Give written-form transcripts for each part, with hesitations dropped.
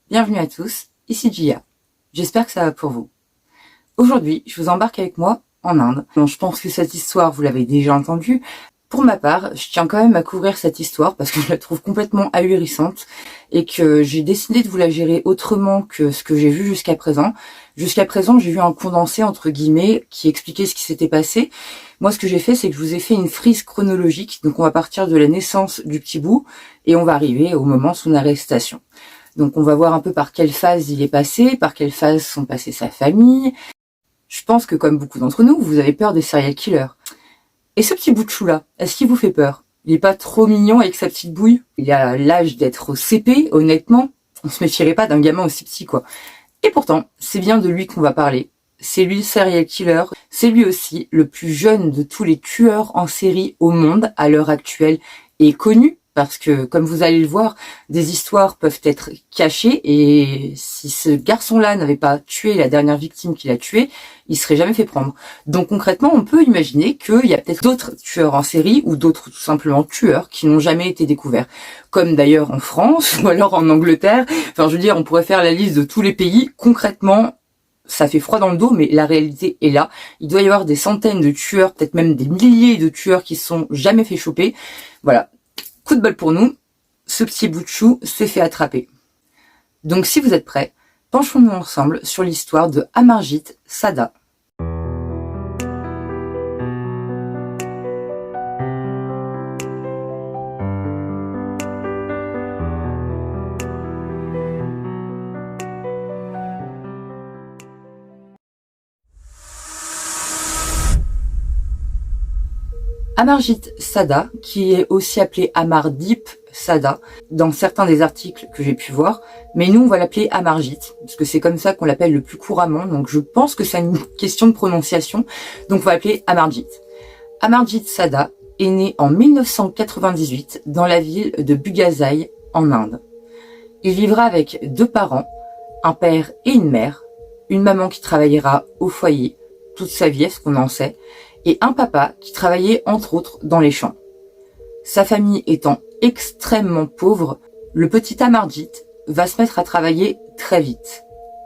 Bienvenue à tous, ici Jia. J'espère que ça va pour vous. Aujourd'hui, je vous embarque avec moi en Inde. Bon, je pense que cette histoire, vous l'avez déjà entendue. Pour ma part, je tiens quand même à couvrir cette histoire parce que je la trouve complètement ahurissante et que j'ai décidé de vous la gérer autrement que ce que j'ai vu jusqu'à présent. Jusqu'à présent, j'ai vu un condensé, entre guillemets, qui expliquait ce qui s'était passé. Moi, ce que j'ai fait, c'est que je vous ai fait une frise chronologique. Donc, on va partir de la naissance du petit bout et on va arriver au moment de son arrestation. Donc on va voir un peu par quelle phase il est passé, par quelle phase sont passées sa famille. Je pense que comme beaucoup d'entre nous, vous avez peur des serial killers. Et ce petit bout de chou là, est-ce qu'il vous fait peur? Il est pas trop mignon avec sa petite bouille? Il a l'âge d'être au CP, honnêtement. On se méfierait pas d'un gamin aussi petit quoi. Et pourtant, c'est bien de lui qu'on va parler. C'est lui le serial killer. C'est lui aussi le plus jeune de tous les tueurs en série au monde à l'heure actuelle et connu. Parce que, comme vous allez le voir, des histoires peuvent être cachées et si ce garçon-là n'avait pas tué la dernière victime qu'il a tuée, il serait jamais fait prendre. Donc concrètement, on peut imaginer qu'il y a peut-être d'autres tueurs en série ou d'autres tout simplement tueurs qui n'ont jamais été découverts. Comme d'ailleurs en France ou alors en Angleterre. Enfin, je veux dire, on pourrait faire la liste de tous les pays. Concrètement, ça fait froid dans le dos, mais la réalité est là. Il doit y avoir des centaines de tueurs, peut-être même des milliers de tueurs qui se sont jamais fait choper. Voilà. Coup de bol pour nous, ce petit bout de chou s'est fait attraper. Donc si vous êtes prêts, penchons-nous ensemble sur l'histoire de Amarjit Sada. Amarjit Sada, qui est aussi appelé Amardip Sada, dans certains des articles que j'ai pu voir, mais nous on va l'appeler Amarjit, parce que c'est comme ça qu'on l'appelle le plus couramment, donc je pense que c'est une question de prononciation, donc on va l'appeler Amarjit. Amarjit Sada est né en 1998 dans la ville de Bughazai, en Inde. Il vivra avec deux parents, un père et une mère, une maman qui travaillera au foyer toute sa vie, est-ce qu'on en sait, et un papa qui travaillait entre autres dans les champs. Sa famille étant extrêmement pauvre, le petit Amarjit va se mettre à travailler très vite,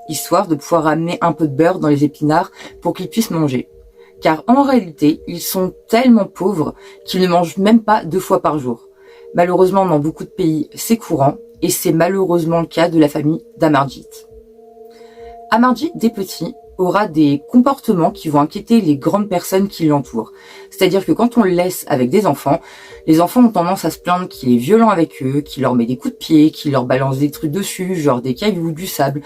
histoire de pouvoir amener un peu de beurre dans les épinards pour qu'ils puissent manger. Car en réalité, ils sont tellement pauvres qu'ils ne mangent même pas 2 fois par jour. Malheureusement, dans beaucoup de pays, c'est courant, et c'est malheureusement le cas de la famille d'Amarjit. Amarjit, dès petit, aura des comportements qui vont inquiéter les grandes personnes qui l'entourent. C'est-à-dire que quand on le laisse avec des enfants, les enfants ont tendance à se plaindre qu'il est violent avec eux, qu'il leur met des coups de pied, qu'il leur balance des trucs dessus, genre des cailloux, du sable.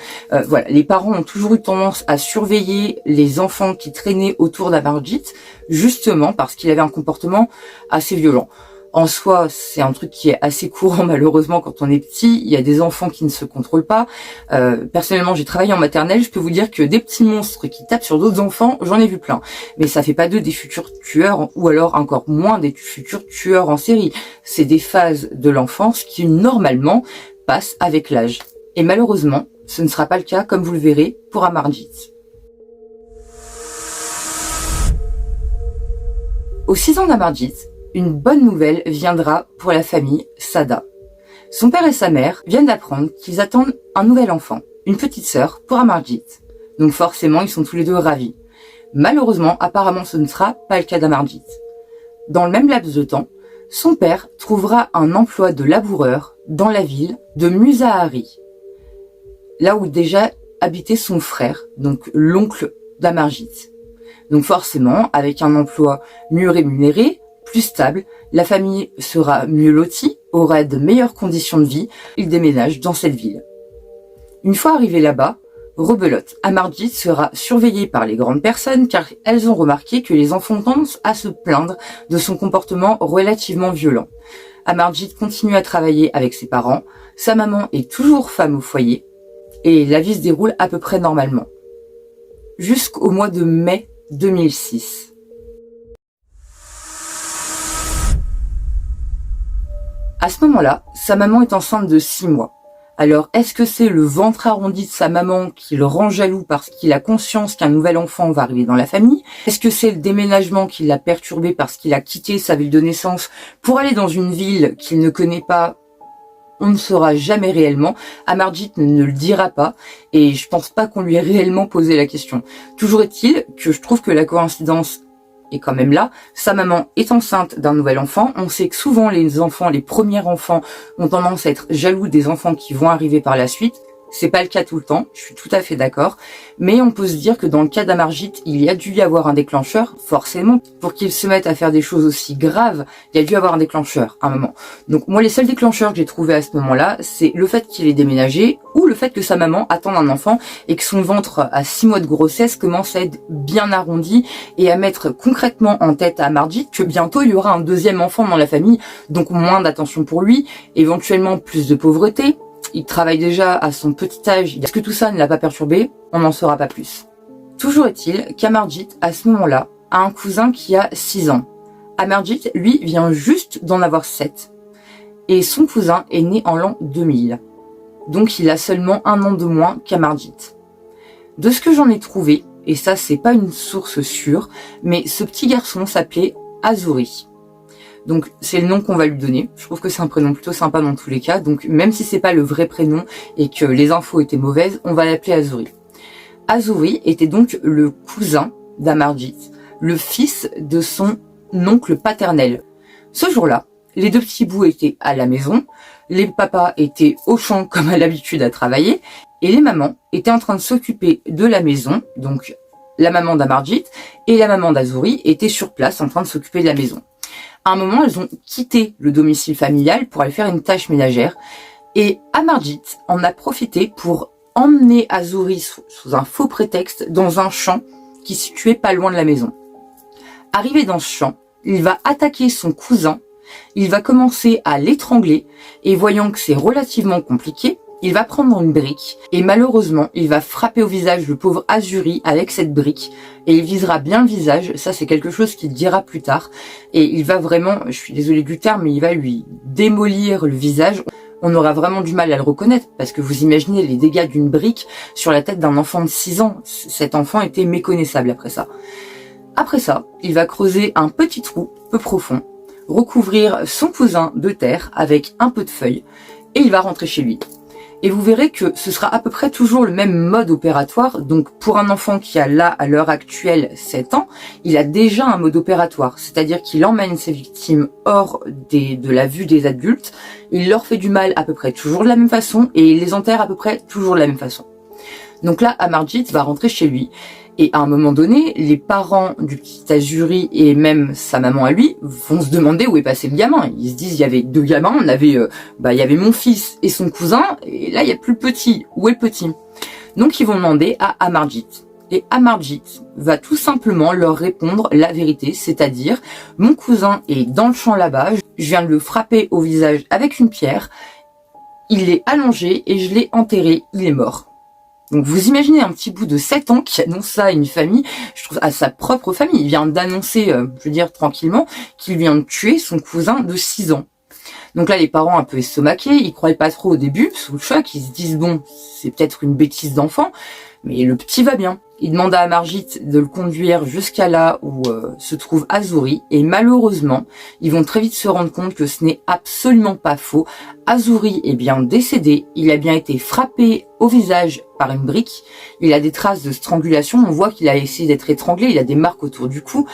Voilà, les parents ont toujours eu tendance à surveiller les enfants qui traînaient autour d'Amarjit, justement parce qu'il avait un comportement assez violent. En soi, c'est un truc qui est assez courant malheureusement quand on est petit. Il y a des enfants qui ne se contrôlent pas. Personnellement, j'ai travaillé en maternelle. Je peux vous dire que des petits monstres qui tapent sur d'autres enfants, j'en ai vu plein. Mais ça fait pas d'eux des futurs tueurs ou alors encore moins des futurs tueurs en série. C'est des phases de l'enfance qui normalement passent avec l'âge. Et malheureusement, ce ne sera pas le cas, comme vous le verrez, pour Amarjit. Aux 6 ans d'Amarjit, une bonne nouvelle viendra pour la famille Sada. Son père et sa mère viennent d'apprendre qu'ils attendent un nouvel enfant, une petite sœur pour Amarjit. Donc forcément, ils sont tous les deux ravis. Malheureusement, apparemment, ce ne sera pas le cas d'Amarjit. Dans le même laps de temps, son père trouvera un emploi de laboureur dans la ville de Musahari, là où déjà habitait son frère, donc l'oncle d'Amarjit. Donc forcément, avec un emploi mieux rémunéré, plus stable, la famille sera mieux lotie, aura de meilleures conditions de vie, il déménage dans cette ville. Une fois arrivé là-bas, rebelote, Amarjit sera surveillé par les grandes personnes car elles ont remarqué que les enfants ont tendance à se plaindre de son comportement relativement violent. Amarjit continue à travailler avec ses parents, sa maman est toujours femme au foyer et la vie se déroule à peu près normalement. Jusqu'au mois de mai 2006. À ce moment-là, sa maman est enceinte de 6 mois. Alors, est-ce que c'est le ventre arrondi de sa maman qui le rend jaloux parce qu'il a conscience qu'un nouvel enfant va arriver dans la famille? Est-ce que c'est le déménagement qui l'a perturbé parce qu'il a quitté sa ville de naissance pour aller dans une ville qu'il ne connaît pas on ne saura jamais réellement. Amarjit ne le dira pas et je pense pas qu'on lui ait réellement posé la question. Toujours est-il que je trouve que la coïncidence est quand même là. Sa maman est enceinte d'un nouvel enfant. On sait que souvent les enfants, les premiers enfants, ont tendance à être jaloux des enfants qui vont arriver par la suite. C'est pas le cas tout le temps, je suis tout à fait d'accord. Mais on peut se dire que dans le cas d'Amarjit, il y a dû y avoir un déclencheur, forcément. Pour qu'il se mette à faire des choses aussi graves, il y a dû y avoir un déclencheur, à un moment. Donc moi, les seuls déclencheurs que j'ai trouvés à ce moment-là, c'est le fait qu'il ait déménagé, ou le fait que sa maman attende un enfant, et que son ventre à 6 mois de grossesse commence à être bien arrondi, et à mettre concrètement en tête à Amarjit que bientôt il y aura un deuxième enfant dans la famille, donc moins d'attention pour lui, éventuellement plus de pauvreté. Il travaille déjà à son petit âge. Est-ce que tout ça ne l'a pas perturbé? On n'en saura pas plus. Toujours est-il qu'Amarjit, à ce moment-là, a un cousin qui a 6 ans. Amarjit, lui, vient juste d'en avoir 7. Et son cousin est né en l'an 2000. Donc il a seulement 1 an de moins qu'Amarjit. De ce que j'en ai trouvé, et ça c'est pas une source sûre, mais ce petit garçon s'appelait Azuri. Donc c'est le nom qu'on va lui donner. Je trouve que c'est un prénom plutôt sympa dans tous les cas. Donc même si c'est pas le vrai prénom et que les infos étaient mauvaises, on va l'appeler Azuri. Azuri était donc le cousin d'Amarjit, le fils de son oncle paternel. Ce jour-là, les deux petits bouts étaient à la maison, les papas étaient au champ comme à l'habitude à travailler, et les mamans étaient en train de s'occuper de la maison. Donc la maman d'Amarjit et la maman d'Azuri étaient sur place en train de s'occuper de la maison. À un moment, elles ont quitté le domicile familial pour aller faire une tâche ménagère. Et Amarjit en a profité pour emmener Azuri sous un faux prétexte dans un champ qui se situait pas loin de la maison. Arrivé dans ce champ, il va attaquer son cousin, il va commencer à l'étrangler et voyant que c'est relativement compliqué, il va prendre une brique et malheureusement, il va frapper au visage le pauvre Azuri avec cette brique et il visera bien le visage. Ça, c'est quelque chose qu'il dira plus tard et il va vraiment, je suis désolée du terme, mais il va lui démolir le visage. On aura vraiment du mal à le reconnaître parce que vous imaginez les dégâts d'une brique sur la tête d'un enfant de 6 ans. Cet enfant était méconnaissable après ça. Après ça, il va creuser un petit trou peu profond, recouvrir son cousin de terre avec un peu de feuilles et il va rentrer chez lui. Et vous verrez que ce sera à peu près toujours le même mode opératoire. Donc pour un enfant qui a là, à l'heure actuelle, 7 ans, il a déjà un mode opératoire. C'est-à-dire qu'il emmène ses victimes hors de la vue des adultes. Il leur fait du mal à peu près toujours de la même façon et il les enterre à peu près toujours de la même façon. Donc là, Amarjit va rentrer chez lui. Et à un moment donné, les parents du petit Azuri et même sa maman à lui vont se demander où est passé le gamin. Ils se disent, il y avait 2 gamins, il y avait mon fils et son cousin, et là, il y a plus le petit. Où est le petit? Donc, ils vont demander à Amarjit. Et Amarjit va tout simplement leur répondre la vérité, c'est-à-dire, mon cousin est dans le champ là-bas, je viens de le frapper au visage avec une pierre, il est allongé et je l'ai enterré, il est mort. Donc vous imaginez un petit bout de 7 ans qui annonce ça à une famille, je trouve à sa propre famille. Il vient d'annoncer, je veux dire tranquillement, qu'il vient de tuer son cousin de 6 ans. Donc là, les parents un peu estomaqués, ils croyaient pas trop au début, sous le choc, ils se disent bon, c'est peut-être une bêtise d'enfant, mais le petit va bien. Il demande à Amarjit de le conduire jusqu'à là où se trouve Azuri et malheureusement, ils vont très vite se rendre compte que ce n'est absolument pas faux. Azuri est bien décédé, il a bien été frappé au visage par une brique, il a des traces de strangulation, on voit qu'il a essayé d'être étranglé, il a des marques autour du cou.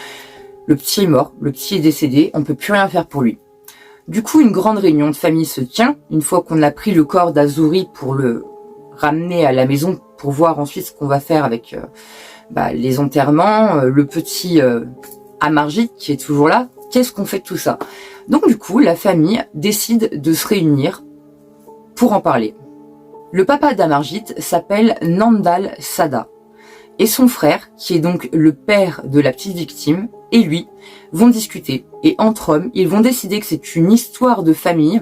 Le petit est mort, le petit est décédé, on peut plus rien faire pour lui. Du coup, une grande réunion de famille se tient, une fois qu'on a pris le corps d'Azuri pour le ramener à la maison pour voir ensuite ce qu'on va faire avec les enterrements, le petit Amarjit qui est toujours là. Qu'est-ce qu'on fait de tout ça? Donc du coup, la famille décide de se réunir pour en parler. Le papa d'Amarjit s'appelle Nandal Sada. Et son frère, qui est donc le père de la petite victime, et lui, vont discuter. Et entre hommes, ils vont décider que c'est une histoire de famille.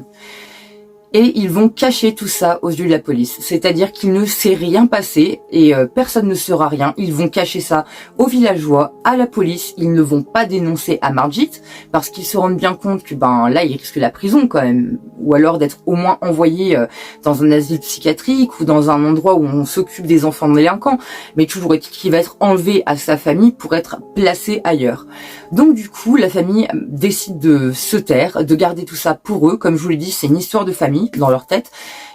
Et ils vont cacher tout ça aux yeux de la police. C'est-à-dire qu'il ne s'est rien passé et personne ne saura rien. Ils vont cacher ça aux villageois, à la police. Ils ne vont pas dénoncer Amarjit parce qu'ils se rendent bien compte que là, il risque la prison quand même. Ou alors d'être au moins envoyé dans un asile psychiatrique ou dans un endroit où on s'occupe des enfants délinquants. Mais toujours est-il qu'il va être enlevé à sa famille pour être placé ailleurs. Donc du coup, la famille décide de se taire, de garder tout ça pour eux. Comme je vous l'ai dit, c'est une histoire de famille. famille dans leur tête.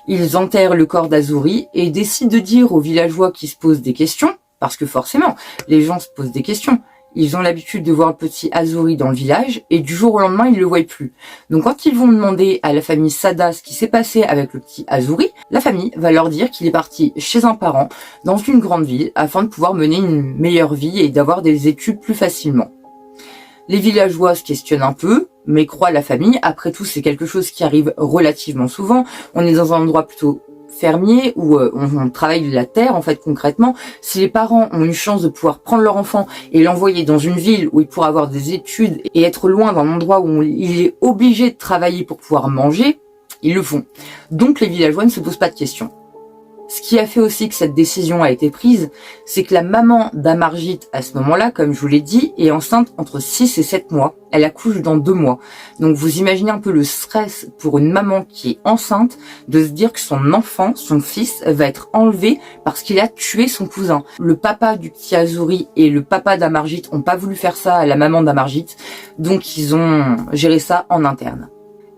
Ils enterrent le corps d'Azuri et décident de dire aux villageois qui se posent des questions, parce que forcément, les gens se posent des questions. Ils ont l'habitude de voir le petit Azuri dans le village et du jour au lendemain, ils le voient plus. Donc quand ils vont demander à la famille Sada ce qui s'est passé avec le petit Azuri, la famille va leur dire qu'il est parti chez un parent dans une grande ville afin de pouvoir mener une meilleure vie et d'avoir des études plus facilement. Les villageois se questionnent un peu, mais croient la famille. Après tout, c'est quelque chose qui arrive relativement souvent. On est dans un endroit plutôt fermier où on travaille la terre en fait concrètement. Si les parents ont une chance de pouvoir prendre leur enfant et l'envoyer dans une ville où il pourra avoir des études et être loin d'un endroit où il est obligé de travailler pour pouvoir manger, ils le font. Donc les villageois ne se posent pas de questions. Ce qui a fait aussi que cette décision a été prise, c'est que la maman d'Amarjit, à ce moment-là, comme je vous l'ai dit, est enceinte entre 6 et 7 mois. Elle accouche dans 2 mois. Donc vous imaginez un peu le stress pour une maman qui est enceinte de se dire que son enfant, son fils, va être enlevé parce qu'il a tué son cousin. Le papa du petit Azuri et le papa d'Amarjit ont pas voulu faire ça à la maman d'Amarjit, donc ils ont géré ça en interne.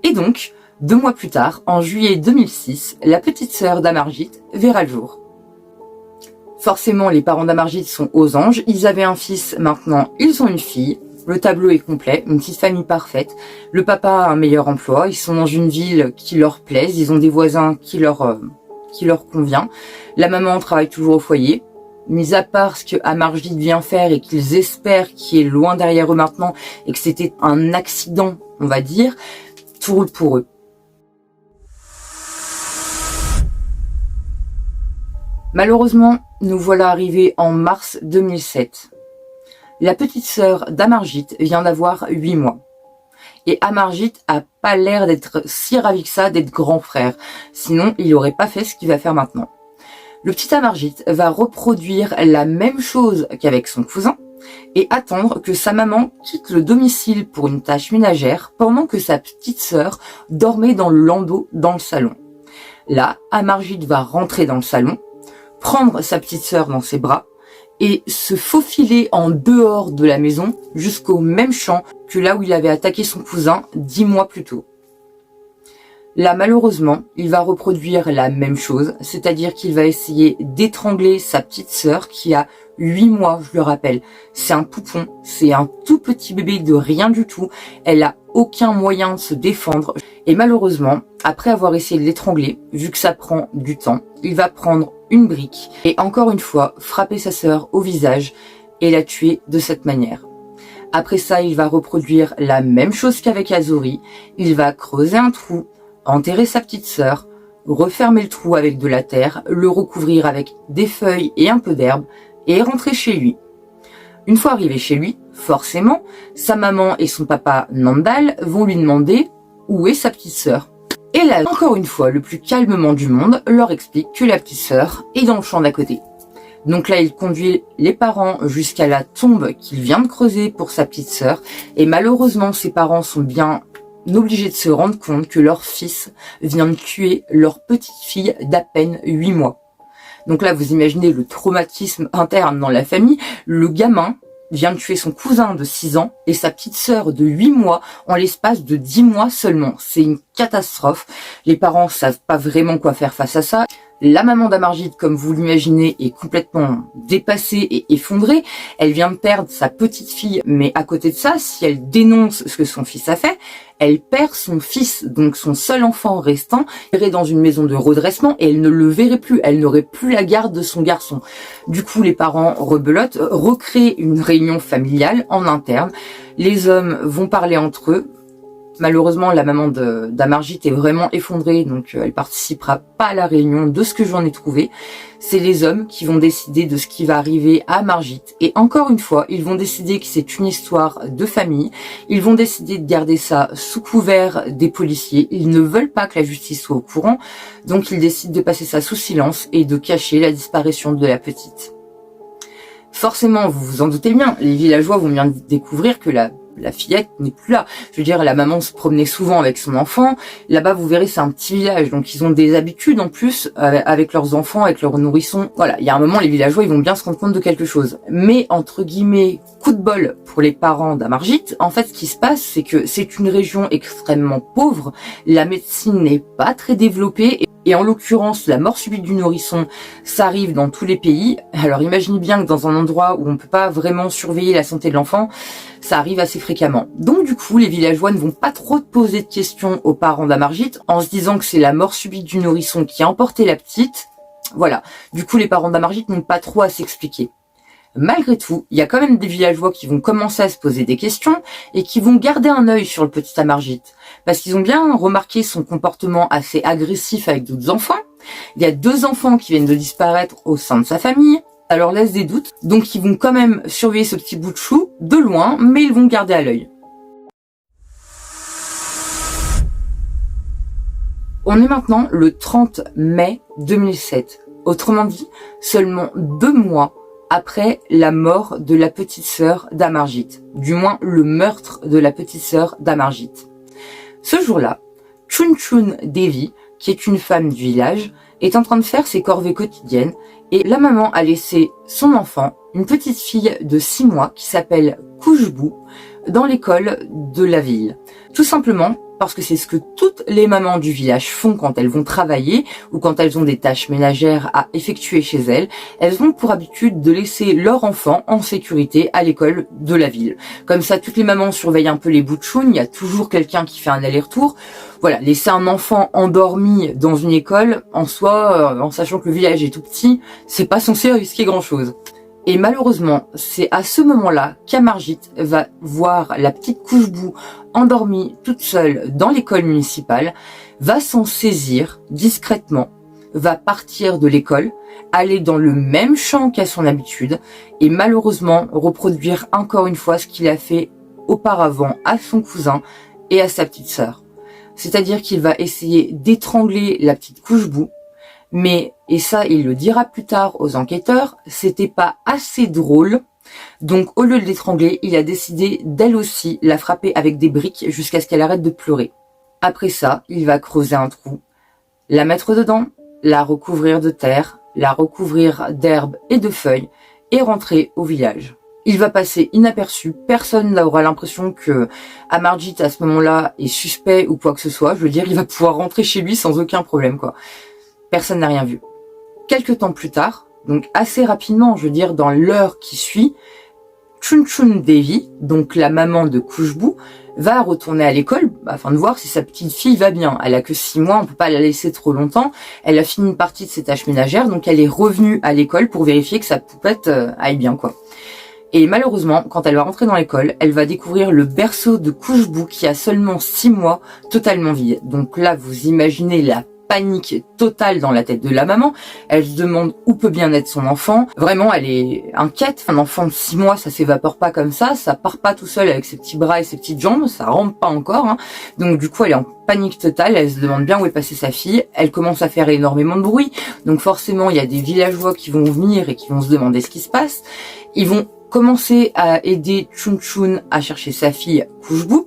Et donc, 2 mois plus tard, en juillet 2006, la petite sœur d'Amarjit verra le jour. Forcément, les parents d'Amarjit sont aux anges. Ils avaient un fils, maintenant ils ont une fille. Le tableau est complet, une petite famille parfaite. Le papa a un meilleur emploi. Ils sont dans une ville qui leur plaise. Ils ont des voisins qui leur convient. La maman travaille toujours au foyer. Mis à part ce que Amarjit vient faire et qu'ils espèrent qui est loin derrière eux maintenant et que c'était un accident, on va dire, tout roule pour eux. Malheureusement, nous voilà arrivés en mars 2007. La petite sœur d'Amarjit vient d'avoir 8 mois. Et Amarjit a pas l'air d'être si ravi que ça d'être grand frère. Sinon, il n'aurait pas fait ce qu'il va faire maintenant. Le petit Amarjit va reproduire la même chose qu'avec son cousin et attendre que sa maman quitte le domicile pour une tâche ménagère pendant que sa petite sœur dormait dans le landau dans le salon. Là, Amarjit va rentrer dans le salon, prendre sa petite sœur dans ses bras et se faufiler en dehors de la maison jusqu'au même champ que là où il avait attaqué son cousin 10 mois plus tôt. Là, malheureusement, il va reproduire la même chose, c'est-à-dire qu'il va essayer d'étrangler sa petite sœur qui a 8 mois, je le rappelle. C'est un poupon, c'est un tout petit bébé de rien du tout. Elle a aucun moyen de se défendre. Et malheureusement, après avoir essayé de l'étrangler, vu que ça prend du temps, il va prendre une brique et encore une fois frapper sa sœur au visage et la tuer de cette manière. Après ça, il va reproduire la même chose qu'avec Azuri. Il va creuser un trou, enterrer sa petite sœur, refermer le trou avec de la terre, le recouvrir avec des feuilles et un peu d'herbe et rentrer chez lui. Une fois arrivé chez lui, forcément, sa maman et son papa Nandal vont lui demander où est sa petite sœur. Et là, encore une fois, le plus calmement du monde leur explique que la petite sœur est dans le champ d'à côté. Donc là, il conduit les parents jusqu'à la tombe qu'il vient de creuser pour sa petite sœur. Et malheureusement, ses parents sont bien obligés de se rendre compte que leur fils vient de tuer leur petite fille d'à peine 8 mois. Donc là, vous imaginez le traumatisme interne dans la famille. Le gamin vient de tuer son cousin de 6 ans et sa petite sœur de 8 mois en l'espace de 10 mois seulement. C'est une catastrophe. Les parents savent pas vraiment quoi faire face à ça. La maman d'Amarjit, comme vous l'imaginez, est complètement dépassée et effondrée. Elle vient de perdre sa petite fille, mais à côté de ça, si elle dénonce ce que son fils a fait, elle perd son fils, donc son seul enfant restant, irait dans une maison de redressement et elle ne le verrait plus. Elle n'aurait plus la garde de son garçon. Du coup, les parents rebelotent, recréent une réunion familiale en interne. Les hommes vont parler entre eux. Malheureusement, la maman d'Amarjit est vraiment effondrée, donc elle participera pas à la réunion de ce que j'en ai trouvé. C'est les hommes qui vont décider de ce qui va arriver à Amarjit. Et encore une fois, ils vont décider que c'est une histoire de famille. Ils vont décider de garder ça sous couvert des policiers. Ils ne veulent pas que la justice soit au courant, donc ils décident de passer ça sous silence et de cacher la disparition de la petite. Forcément, vous vous en doutez bien, les villageois vont bien découvrir que la la fillette n'est plus là. Je veux dire, la maman se promenait souvent avec son enfant. Là-bas, vous verrez, c'est un petit village, donc ils ont des habitudes en plus avec leurs enfants, avec leurs nourrissons. Voilà, il y a un moment, les villageois, ils vont bien se rendre compte de quelque chose. Mais, entre guillemets, coup de bol pour les parents d'Amarjit, en fait, ce qui se passe, c'est que c'est une région extrêmement pauvre, la médecine n'est pas très développée, et en l'occurrence, la mort subite du nourrisson, ça arrive dans tous les pays. Alors imaginez bien que dans un endroit où on peut pas vraiment surveiller la santé de l'enfant, ça arrive assez fréquemment. Donc du coup, les villageois ne vont pas trop poser de questions aux parents d'Amarjit en se disant que c'est la mort subite du nourrisson qui a emporté la petite. Voilà. Du coup, les parents d'Amarjit n'ont pas trop à s'expliquer. Malgré tout, il y a quand même des villageois qui vont commencer à se poser des questions et qui vont garder un œil sur le petit Amarjit. Parce qu'ils ont bien remarqué son comportement assez agressif avec d'autres enfants. Il y a 2 enfants qui viennent de disparaître au sein de sa famille. Ça leur laisse des doutes. Donc ils vont quand même surveiller ce petit bout de chou de loin, mais ils vont le garder à l'œil. On est maintenant le 30 mai 2007. Autrement dit, seulement 2 mois après la mort de la petite sœur d'Amarjit, du moins le meurtre de la petite sœur d'Amarjit. Ce jour-là, Chun Devi, qui est une femme du village, est en train de faire ses corvées quotidiennes et la maman a laissé son enfant, une petite fille de 6 mois qui s'appelle Khushbu, dans l'école de la ville. Tout simplement parce que c'est ce que toutes les mamans du village font quand elles vont travailler ou quand elles ont des tâches ménagères à effectuer chez elles. Elles ont pour habitude de laisser leur enfant en sécurité à l'école de la ville. Comme ça, toutes les mamans surveillent un peu les bouts de choune, il y a toujours quelqu'un qui fait un aller-retour. Voilà, laisser un enfant endormi dans une école, en soi, en sachant que le village est tout petit, c'est pas censé risquer grand-chose. Et malheureusement, c'est à ce moment-là qu'Amarjit va voir la petite Khushbu endormie toute seule dans l'école municipale, va s'en saisir discrètement, va partir de l'école, aller dans le même champ qu'à son habitude et malheureusement reproduire encore une fois ce qu'il a fait auparavant à son cousin et à sa petite sœur. C'est-à-dire qu'il va essayer d'étrangler la petite Khushbu. Mais, et ça il le dira plus tard aux enquêteurs, c'était pas assez drôle. Donc au lieu de l'étrangler, il a décidé d'elle aussi la frapper avec des briques jusqu'à ce qu'elle arrête de pleurer. Après ça, il va creuser un trou, la mettre dedans, la recouvrir de terre, la recouvrir d'herbe et de feuilles et rentrer au village. Il va passer inaperçu, personne n'aura l'impression que Amarjit à ce moment-là est suspect ou quoi que ce soit. Je veux dire, il va pouvoir rentrer chez lui sans aucun problème, quoi. Personne n'a rien vu. Quelques temps plus tard, donc assez rapidement, je veux dire dans l'heure qui suit, Chun Devi, donc la maman de Khushbu, va retourner à l'école afin de voir si sa petite fille va bien. Elle a que 6 mois, on peut pas la laisser trop longtemps. Elle a fini une partie de ses tâches ménagères, donc elle est revenue à l'école pour vérifier que sa poupette aille bien, quoi. Et malheureusement, quand elle va rentrer dans l'école, elle va découvrir le berceau de Khushbu qui a seulement 6 mois, totalement vide. Donc là, vous imaginez la panique totale dans la tête de la maman. Elle se demande où peut bien être son enfant. Vraiment, elle est inquiète. Un enfant de 6 mois, ça s'évapore pas comme ça part pas tout seul avec ses petits bras et ses petites jambes, ça rampe pas encore, hein. Donc du coup, elle est en panique totale, elle se demande bien où est passée sa fille. Elle commence à faire énormément de bruit. Donc forcément, il y a des villageois qui vont venir et qui vont se demander ce qui se passe. Ils vont commencer à aider Chun à chercher sa fille Khushbu.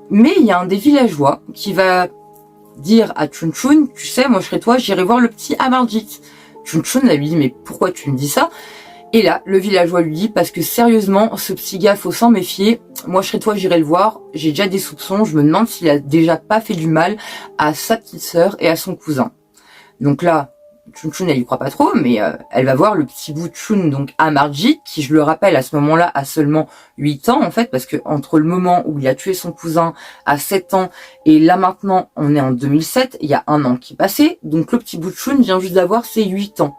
Mais il y a un des villageois qui va dire à Chun, tu sais, moi je serai toi, j'irai voir le petit Amarjit. Chun lui dit, mais pourquoi tu me dis ça? Et là, le villageois lui dit, parce que sérieusement, ce petit gars, faut s'en méfier. Moi je serai toi, j'irai le voir. J'ai déjà des soupçons, je me demande s'il a déjà pas fait du mal à sa petite sœur et à son cousin. Donc là, Chun elle y croit pas trop, mais elle va voir le petit bout de Chun, donc Amarjit, qui je le rappelle à ce moment-là a seulement 8 ans en fait, parce que entre le moment où il a tué son cousin à 7 ans et là maintenant on est en 2007, il y a 1 an qui est passé, donc le petit bout de Chun vient juste d'avoir ses 8 ans.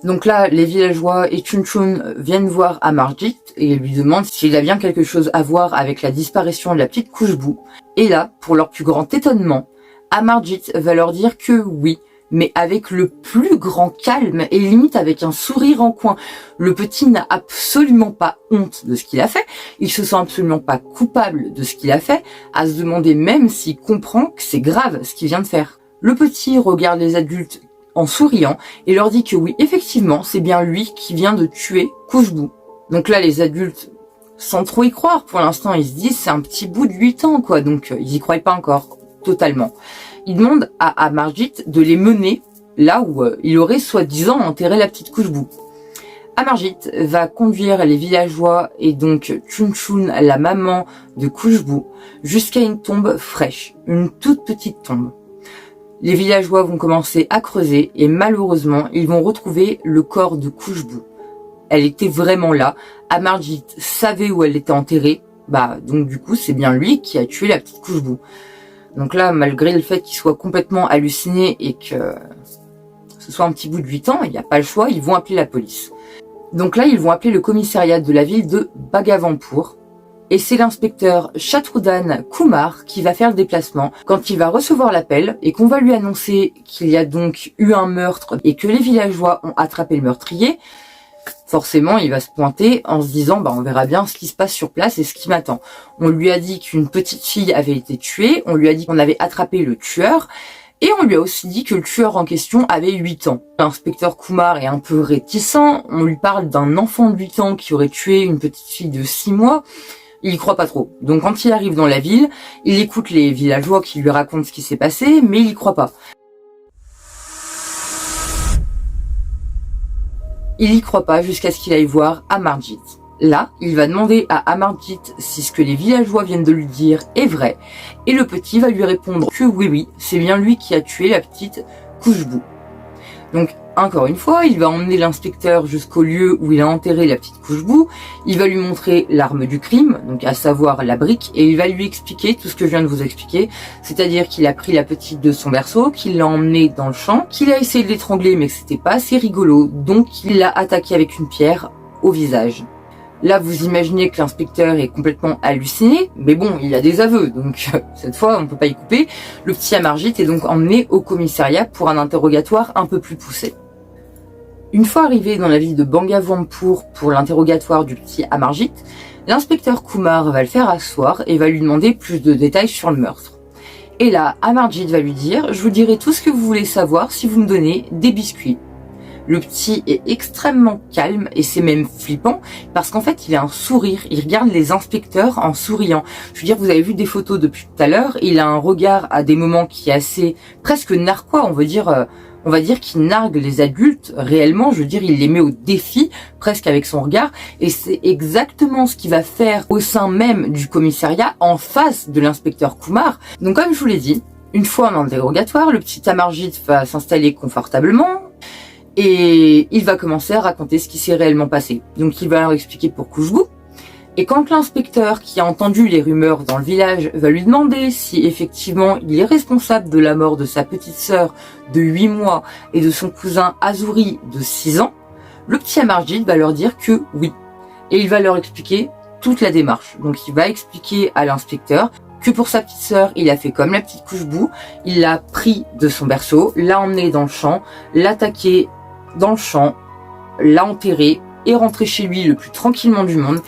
Donc là, les villageois et Chun viennent voir Amarjit et lui demandent s'il a bien quelque chose à voir avec la disparition de la petite Khushbu. Et là, pour leur plus grand étonnement, Amarjit va leur dire que oui, mais avec le plus grand calme et limite avec un sourire en coin. Le petit n'a absolument pas honte de ce qu'il a fait, il se sent absolument pas coupable de ce qu'il a fait, à se demander même s'il comprend que c'est grave ce qu'il vient de faire. Le petit regarde les adultes en souriant et leur dit que oui, effectivement, c'est bien lui qui vient de tuer Khushbu. Donc là, les adultes sans trop y croire. Pour l'instant, ils se disent c'est un petit bout de 8 ans, quoi. Donc, ils y croient pas encore totalement. Ils demandent à Amarjit de les mener là où il aurait soi-disant enterré la petite Khushbu. Amarjit va conduire les villageois et donc Chunchun, la maman de Khushbu, jusqu'à une tombe fraîche, une toute petite tombe. Les villageois vont commencer à creuser et malheureusement, ils vont retrouver le corps de Khushbu. Elle était vraiment là. Amarjit savait où elle était enterrée. Donc du coup, c'est bien lui qui a tué la petite Khushbu. Donc là, malgré le fait qu'il soit complètement halluciné et que ce soit un petit bout de 8 ans, il n'y a pas le choix, ils vont appeler la police. Donc là, ils vont appeler le commissariat de la ville de Bhagavampur. Et c'est l'inspecteur Shatrughan Kumar qui va faire le déplacement. Quand il va recevoir l'appel et qu'on va lui annoncer qu'il y a donc eu un meurtre et que les villageois ont attrapé le meurtrier, forcément, il va se pointer en se disant on verra bien ce qui se passe sur place et ce qui m'attend. On lui a dit qu'une petite fille avait été tuée, on lui a dit qu'on avait attrapé le tueur, et on lui a aussi dit que le tueur en question avait 8 ans. L'inspecteur Kumar est un peu réticent, on lui parle d'un enfant de 8 ans qui aurait tué une petite fille de 6 mois, il y croit pas trop. Donc quand il arrive dans la ville, il écoute les villageois qui lui racontent ce qui s'est passé, mais il y croit pas. Il y croit pas jusqu'à ce qu'il aille voir Amarjit. Là, il va demander à Amarjit si ce que les villageois viennent de lui dire est vrai, et le petit va lui répondre que oui, c'est bien lui qui a tué la petite Khushbu. Donc, encore une fois, il va emmener l'inspecteur jusqu'au lieu où il a enterré la petite Khushbu, il va lui montrer l'arme du crime, donc à savoir la brique, et il va lui expliquer tout ce que je viens de vous expliquer, c'est-à-dire qu'il a pris la petite de son berceau, qu'il l'a emmenée dans le champ, qu'il a essayé de l'étrangler mais que c'était pas assez rigolo, donc il l'a attaqué avec une pierre au visage. Là, vous imaginez que l'inspecteur est complètement halluciné, mais bon, il a des aveux, donc cette fois, on peut pas y couper. Le petit Amarjit est donc emmené au commissariat pour un interrogatoire un peu plus poussé. Une fois arrivé dans la ville de Bhagavampur pour l'interrogatoire du petit Amarjit, l'inspecteur Kumar va le faire asseoir et va lui demander plus de détails sur le meurtre. Et là, Amarjit va lui dire « Je vous dirai tout ce que vous voulez savoir si vous me donnez des biscuits ». Le petit est extrêmement calme et c'est même flippant parce qu'en fait il a un sourire, il regarde les inspecteurs en souriant. Je veux dire, vous avez vu des photos depuis tout à l'heure, il a un regard à des moments qui est assez presque narquois, on va dire qu'il nargue les adultes réellement, je veux dire il les met au défi presque avec son regard et c'est exactement ce qu'il va faire au sein même du commissariat en face de l'inspecteur Kumar. Donc comme je vous l'ai dit, une fois en interrogatoire, le petit Amarjit va s'installer confortablement. Et il va commencer à raconter ce qui s'est réellement passé. Donc il va leur expliquer pour Khushbu. Et quand l'inspecteur qui a entendu les rumeurs dans le village va lui demander si effectivement il est responsable de la mort de sa petite sœur de 8 mois et de son cousin Azuri de 6 ans, le petit Amarjit va leur dire que oui. Et il va leur expliquer toute la démarche. Donc il va expliquer à l'inspecteur que pour sa petite sœur, il a fait comme la petite Khushbu, il l'a pris de son berceau, l'a emmené dans le champ, l'a attaqué dans le champ, l'a enterré et rentré chez lui le plus tranquillement du monde.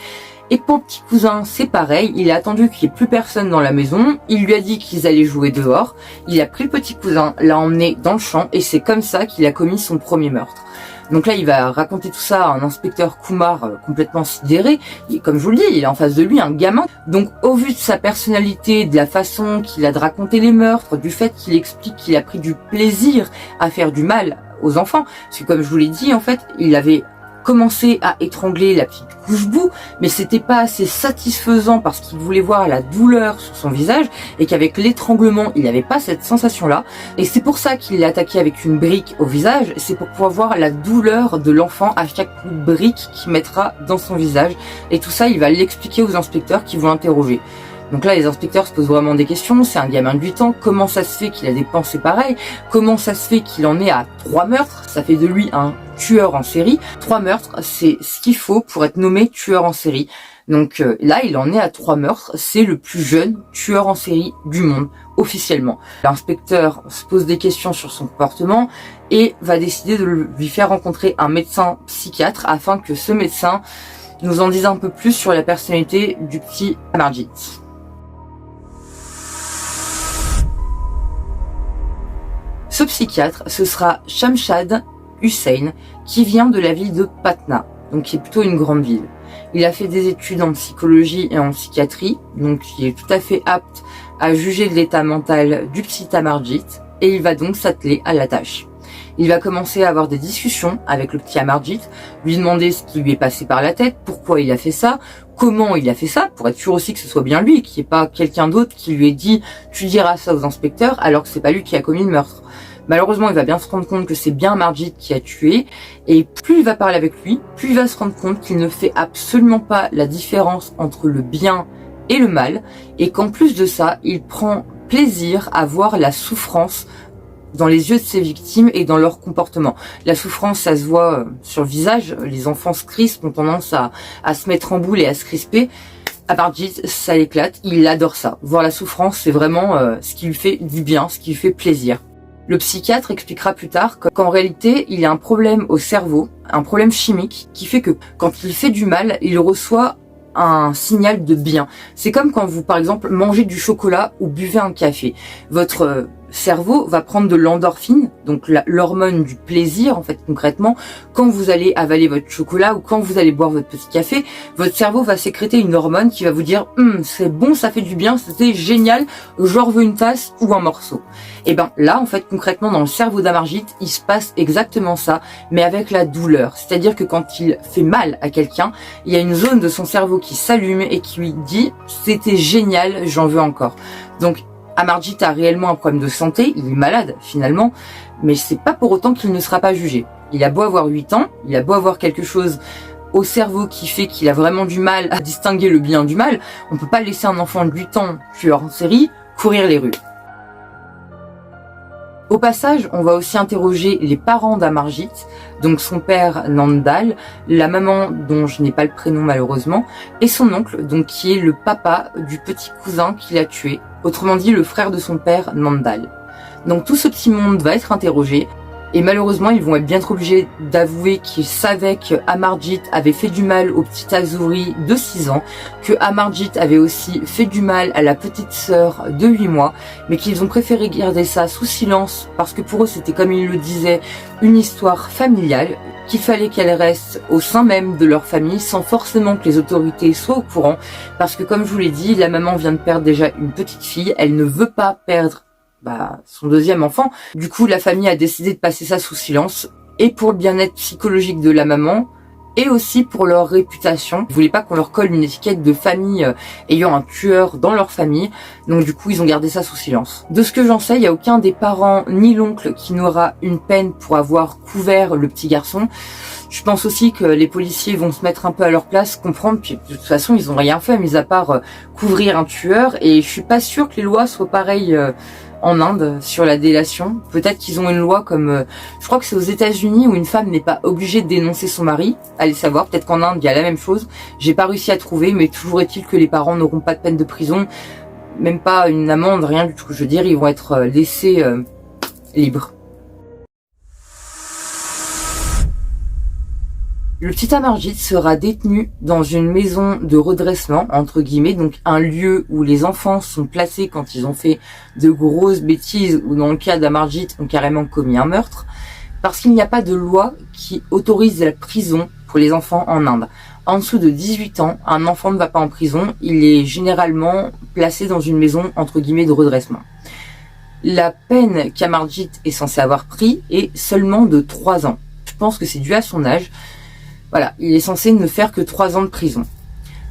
Et pour le petit cousin, c'est pareil, il a attendu qu'il n'y ait plus personne dans la maison, il lui a dit qu'ils allaient jouer dehors, il a pris le petit cousin, l'a emmené dans le champ et c'est comme ça qu'il a commis son premier meurtre. Donc là, il va raconter tout ça à un inspecteur Kumar complètement sidéré. Et comme je vous le dis, il a en face de lui un gamin. Donc au vu de sa personnalité, de la façon qu'il a de raconter les meurtres, du fait qu'il explique qu'il a pris du plaisir à faire du mal aux enfants, parce que comme je vous l'ai dit, en fait, il avait commencé à étrangler la petite Khushbu, mais c'était pas assez satisfaisant parce qu'il voulait voir la douleur sur son visage et qu'avec l'étranglement, il n'avait pas cette sensation-là. Et c'est pour ça qu'il l'a attaqué avec une brique au visage, c'est pour pouvoir voir la douleur de l'enfant à chaque coup de brique qu'il mettra dans son visage. Et tout ça, il va l'expliquer aux inspecteurs qui vont l'interroger. Donc là, les inspecteurs se posent vraiment des questions. C'est un gamin de 8 ans. Comment ça se fait qu'il a des pensées pareilles? Comment ça se fait qu'il en est à 3 meurtres? Ça fait de lui un tueur en série. 3 meurtres, c'est ce qu'il faut pour être nommé tueur en série. Donc là, il en est à 3 meurtres. C'est le plus jeune tueur en série du monde, officiellement. L'inspecteur se pose des questions sur son comportement et va décider de lui faire rencontrer un médecin psychiatre afin que ce médecin nous en dise un peu plus sur la personnalité du petit Amarjit. Ce psychiatre, ce sera Shamshad Hussain, qui vient de la ville de Patna, donc qui est plutôt une grande ville. Il a fait des études en psychologie et en psychiatrie, donc il est tout à fait apte à juger de l'état mental du petit Amarjit, et il va donc s'atteler à la tâche. Il va commencer à avoir des discussions avec le petit Amarjit, lui demander ce qui lui est passé par la tête, pourquoi il a fait ça, comment il a fait ça, pour être sûr aussi que ce soit bien lui, qu'il n'y ait pas quelqu'un d'autre qui lui ait dit « tu diras ça aux inspecteurs » alors que c'est pas lui qui a commis le meurtre. Malheureusement, il va bien se rendre compte que c'est bien Amarjit qui a tué, et plus il va parler avec lui, plus il va se rendre compte qu'il ne fait absolument pas la différence entre le bien et le mal, et qu'en plus de ça, il prend plaisir à voir la souffrance dans les yeux de ses victimes et dans leur comportement. La souffrance, ça se voit sur le visage, les enfants se crispent, ont tendance à se mettre en boule et à se crisper. Amarjit, ça l'éclate, il adore ça. Voir la souffrance, c'est vraiment ce qui lui fait du bien, ce qui lui fait plaisir. Le psychiatre expliquera plus tard qu'en réalité, il y a un problème au cerveau, un problème chimique, qui fait que quand il fait du mal, il reçoit un signal de bien. C'est comme quand vous, par exemple, mangez du chocolat ou buvez un café. Votre cerveau va prendre de l'endorphine, donc l'hormone du plaisir, en fait, concrètement. Quand vous allez avaler votre chocolat ou quand vous allez boire votre petit café, votre cerveau va sécréter une hormone qui va vous dire c'est bon, ça fait du bien, c'était génial, j'en veux une tasse ou un morceau. Et ben là, en fait, concrètement, dans le cerveau d'Amarjit, il se passe exactement ça, mais avec la douleur. C'est-à-dire que quand il fait mal à quelqu'un, il y a une zone de son cerveau qui s'allume et qui lui dit c'était génial, j'en veux encore. Donc Amarjit a réellement un problème de santé, il est malade finalement, mais c'est pas pour autant qu'il ne sera pas jugé. Il a beau avoir 8 ans, il a beau avoir quelque chose au cerveau qui fait qu'il a vraiment du mal à distinguer le bien du mal, on peut pas laisser un enfant de 8 ans tueur en série courir les rues. Au passage, on va aussi interroger les parents d'Amarjit, donc son père Nandal, la maman dont je n'ai pas le prénom malheureusement, et son oncle, donc qui est le papa du petit cousin qu'il a tué, autrement dit le frère de son père Nandal. Donc tout ce petit monde va être interrogé, et malheureusement ils vont être bien trop obligés d'avouer qu'ils savaient que Amarjit avait fait du mal au petit Azuri de 6 ans, que Amarjit avait aussi fait du mal à la petite sœur de 8 mois, mais qu'ils ont préféré garder ça sous silence parce que pour eux c'était, comme ils le disaient, une histoire familiale, qu'il fallait qu'elle reste au sein même de leur famille sans forcément que les autorités soient au courant, parce que comme je vous l'ai dit, la maman vient de perdre déjà une petite fille, elle ne veut pas perdre son deuxième enfant. Du coup, la famille a décidé de passer ça sous silence, et pour le bien-être psychologique de la maman, et aussi pour leur réputation. Ils voulaient pas qu'on leur colle une étiquette de famille ayant un tueur dans leur famille, donc du coup, ils ont gardé ça sous silence. De ce que j'en sais, il n'y a aucun des parents ni l'oncle qui n'aura une peine pour avoir couvert le petit garçon. Je pense aussi que les policiers vont se mettre un peu à leur place, comprendre, puis de toute façon, ils ont rien fait, mis à part couvrir un tueur, et je suis pas sûre que les lois soient pareilles en Inde sur la délation. Peut-être qu'ils ont une loi comme, je crois que c'est aux États-Unis où une femme n'est pas obligée de dénoncer son mari. Allez savoir, peut-être qu'en Inde il y a la même chose. J'ai pas réussi à trouver, mais toujours est-il que les parents n'auront pas de peine de prison, même pas une amende, rien du tout. Je veux dire, ils vont être laissés libres. Le petit Amarjit sera détenu dans une maison de redressement, entre guillemets, donc un lieu où les enfants sont placés quand ils ont fait de grosses bêtises ou dans le cas d'Amarjit ont carrément commis un meurtre, parce qu'il n'y a pas de loi qui autorise la prison pour les enfants en Inde. En dessous de 18 ans, un enfant ne va pas en prison, il est généralement placé dans une maison, entre guillemets, de redressement. La peine qu'Amarjit est censé avoir pris est seulement de 3 ans. Je pense que c'est dû à son âge. Voilà, il est censé ne faire que 3 ans de prison.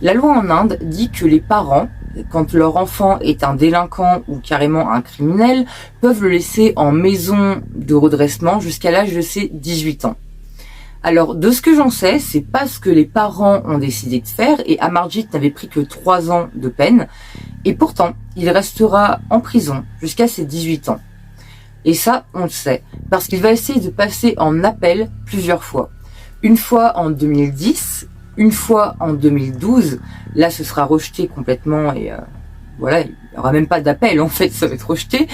La loi en Inde dit que les parents, quand leur enfant est un délinquant ou carrément un criminel, peuvent le laisser en maison de redressement jusqu'à l'âge de ses 18 ans. Alors, de ce que j'en sais, c'est pas ce que les parents ont décidé de faire, et Amarjit n'avait pris que 3 ans de peine, et pourtant, il restera en prison jusqu'à ses 18 ans. Et ça, on le sait, parce qu'il va essayer de passer en appel plusieurs fois. Une fois en 2010, une fois en 2012, là ce sera rejeté complètement et voilà, il n'y aura même pas d'appel en fait, ça va être rejeté.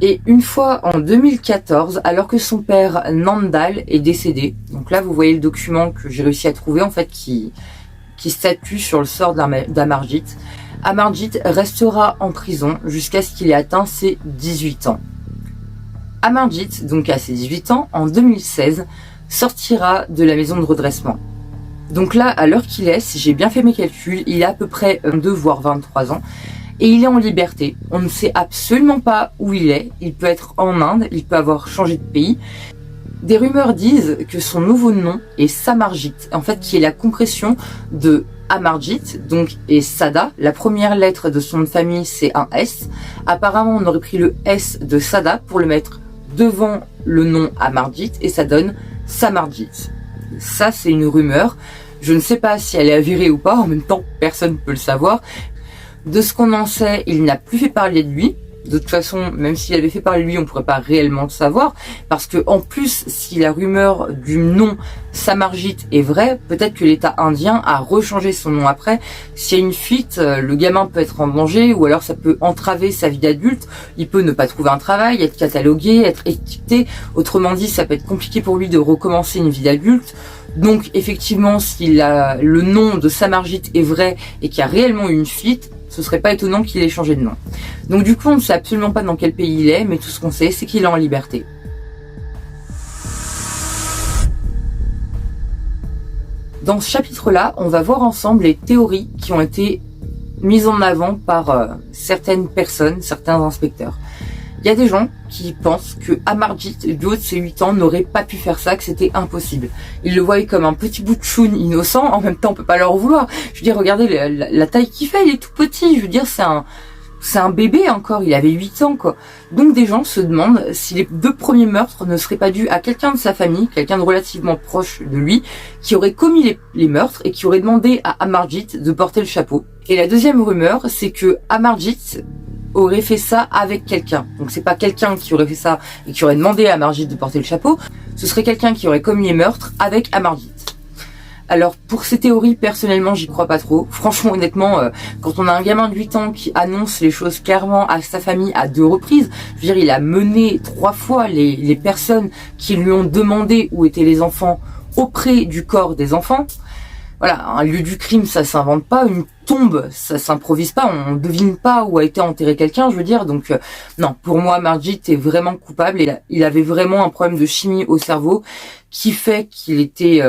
Et une fois en 2014, alors que son père Nandal est décédé, donc là vous voyez le document que j'ai réussi à trouver en fait qui statue sur le sort d'Amarjit. Amarjit restera en prison jusqu'à ce qu'il ait atteint ses 18 ans. Amarjit, donc à ses 18 ans, en 2016, sortira de la maison de redressement. Donc là, à l'heure qu'il est, si j'ai bien fait mes calculs, il a à peu près 2 voire 23 ans. Et il est en liberté. On ne sait absolument pas où il est. Il peut être en Inde, il peut avoir changé de pays. Des rumeurs disent que son nouveau nom est Samarjit, en fait qui est la compression de Amarjit, donc et Sada. La première lettre de son nom de famille c'est un S. Apparemment on aurait pris le S de Sada pour le mettre devant le nom Amarjit et ça donne Samarjit. Ça c'est une rumeur. Je ne sais pas si elle est avérée ou pas, en même temps personne ne peut le savoir. De ce qu'on en sait, il n'a plus fait parler de lui. De toute façon, même s'il avait fait parler de lui, on pourrait pas réellement le savoir. Parce que, en plus, si la rumeur du nom Samarjit est vraie, peut-être que l'État indien a rechangé son nom après. S'il y a une fuite, le gamin peut être en danger, ou alors ça peut entraver sa vie d'adulte. Il peut ne pas trouver un travail, être catalogué, être étiqueté. Autrement dit, ça peut être compliqué pour lui de recommencer une vie d'adulte. Donc, effectivement, si le nom de Samarjit est vrai et qu'il y a réellement une fuite, ce serait pas étonnant qu'il ait changé de nom. Donc du coup, on ne sait absolument pas dans quel pays il est, mais tout ce qu'on sait, c'est qu'il est en liberté. Dans ce chapitre-là, on va voir ensemble les théories qui ont été mises en avant par certaines personnes, certains inspecteurs. Il y a des gens qui pensent que Amarjit, du haut de ses 8 ans, n'aurait pas pu faire ça, que c'était impossible. Ils le voyaient comme un petit bout de choune innocent, en même temps on peut pas leur vouloir. Je veux dire, regardez la taille qu'il fait, il est tout petit, je veux dire, c'est un bébé encore, il avait 8 ans quoi. Donc des gens se demandent si les 2 premiers meurtres ne seraient pas dus à quelqu'un de sa famille, quelqu'un de relativement proche de lui, qui aurait commis les meurtres et qui aurait demandé à Amarjit de porter le chapeau. Et la deuxième rumeur, c'est que Amarjit aurait fait ça avec quelqu'un. Donc c'est pas quelqu'un qui aurait fait ça et qui aurait demandé à Amarjit de porter le chapeau, ce serait quelqu'un qui aurait commis les meurtres avec Amarjit. Alors pour ces théories, personnellement j'y crois pas trop. Franchement honnêtement, quand on a un gamin de 8 ans qui annonce les choses clairement à sa famille à 2 reprises, je veux dire il a mené 3 fois les personnes qui lui ont demandé où étaient les enfants auprès du corps des enfants. Voilà, un lieu du crime, ça s'invente pas, une tombe, ça s'improvise pas, on devine pas où a été enterré quelqu'un, je veux dire. Donc non, pour moi, Amarjit est vraiment coupable et il avait vraiment un problème de chimie au cerveau qui fait qu'il était,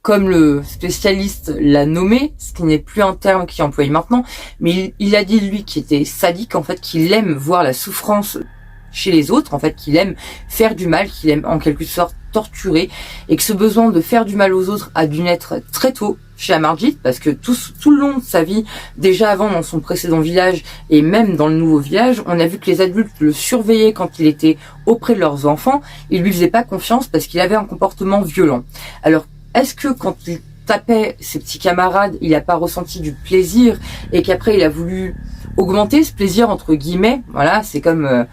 comme le spécialiste l'a nommé, ce qui n'est plus un terme qui est employé maintenant, mais il a dit lui qu'il était sadique, en fait, qu'il aime voir la souffrance chez les autres, en fait, qu'il aime faire du mal, qu'il aime en quelque sorte torturer, et que ce besoin de faire du mal aux autres a dû naître très tôt chez Amarjit, parce que tout le long de sa vie, déjà avant dans son précédent village et même dans le nouveau village, on a vu que les adultes le surveillaient quand il était auprès de leurs enfants, ils lui faisaient pas confiance parce qu'il avait un comportement violent. Alors, est-ce que quand il tapait ses petits camarades, il n'a pas ressenti du plaisir et qu'après il a voulu augmenter ce plaisir entre guillemets? Voilà, c'est comme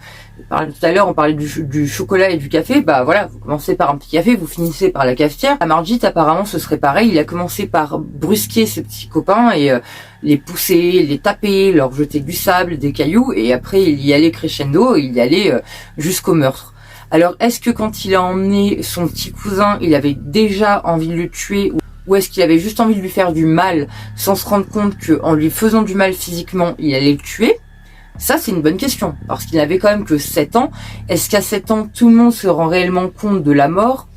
tout à l'heure on parlait du chocolat et du café, bah voilà, vous commencez par un petit café, vous finissez par la cafetière. Amarjit apparemment ce serait pareil, il a commencé par brusquer ses petits copains et les pousser, les taper, leur jeter du sable, des cailloux, et après il y allait crescendo, il y allait jusqu'au meurtre. Alors est-ce que quand il a emmené son petit cousin, il avait déjà envie de le tuer, ou est-ce qu'il avait juste envie de lui faire du mal sans se rendre compte qu'en lui faisant du mal physiquement, il allait le tuer? Ça, c'est une bonne question, parce qu'il n'avait quand même que 7 ans. Est-ce qu'à 7 ans, tout le monde se rend réellement compte de la mort?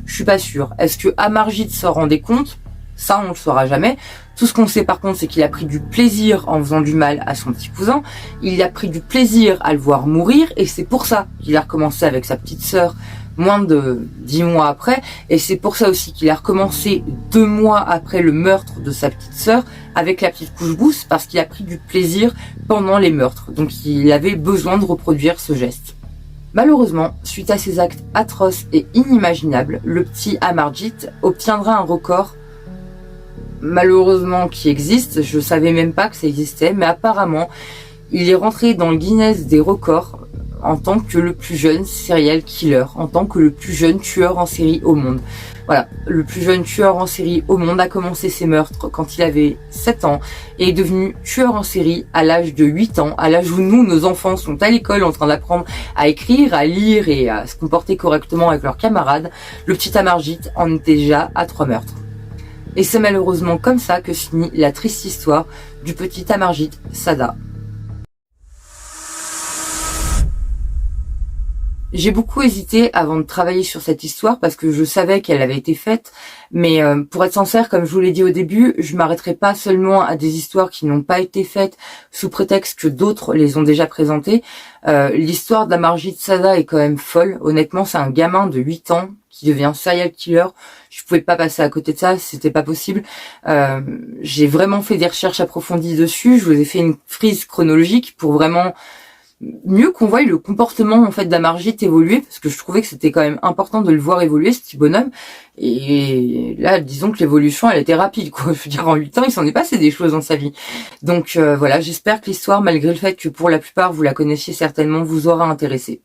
Je suis pas sûre. Est-ce que Amarjit s'en rendait compte? Ça, on le saura jamais. Tout ce qu'on sait par contre, c'est qu'il a pris du plaisir en faisant du mal à son petit cousin. Il a pris du plaisir à le voir mourir, et c'est pour ça qu'il a recommencé avec sa petite sœur moins de 10 mois après, et c'est pour ça aussi qu'il a recommencé 2 mois après le meurtre de sa petite sœur avec la petite couche-bousse, parce qu'il a pris du plaisir pendant les meurtres, donc il avait besoin de reproduire ce geste. Malheureusement, suite à ces actes atroces et inimaginables, le petit Amarjit obtiendra un record, malheureusement qui existe, je savais même pas que ça existait, mais apparemment il est rentré dans le Guinness des records en tant que le plus jeune serial killer, en tant que le plus jeune tueur en série au monde. Voilà, le plus jeune tueur en série au monde a commencé ses meurtres quand il avait 7 ans et est devenu tueur en série à l'âge de 8 ans, à l'âge où nous, nos enfants, sont à l'école en train d'apprendre à écrire, à lire et à se comporter correctement avec leurs camarades. Le petit Amarjit en était déjà à 3 meurtres. Et c'est malheureusement comme ça que finit la triste histoire du petit Amarjit Sada. J'ai beaucoup hésité avant de travailler sur cette histoire parce que je savais qu'elle avait été faite, mais pour être sincère, comme je vous l'ai dit au début, je m'arrêterai pas seulement à des histoires qui n'ont pas été faites sous prétexte que d'autres les ont déjà présentées. L'histoire d'Amarjit Sada est quand même folle. Honnêtement, c'est un gamin de 8 ans qui devient serial killer. Je pouvais pas passer à côté de ça, c'était pas possible. J'ai vraiment fait des recherches approfondies dessus. Je vous ai fait une frise chronologique pour vraiment mieux qu'on voie le comportement en fait d'Amarjit évoluer, parce que je trouvais que c'était quand même important de le voir évoluer, ce petit bonhomme. Et là, disons que l'évolution elle était rapide, quoi. Je veux dire, en 8 ans il s'en est passé des choses dans sa vie. Donc voilà, j'espère que l'histoire, malgré le fait que pour la plupart vous la connaissiez certainement, vous aura intéressé.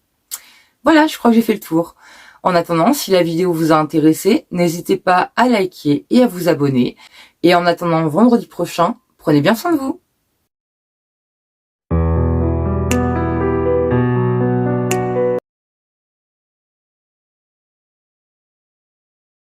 Voilà, je crois que j'ai fait le tour. En attendant, si la vidéo vous a intéressé, n'hésitez pas à liker et à vous abonner. Et en attendant vendredi prochain, prenez bien soin de vous.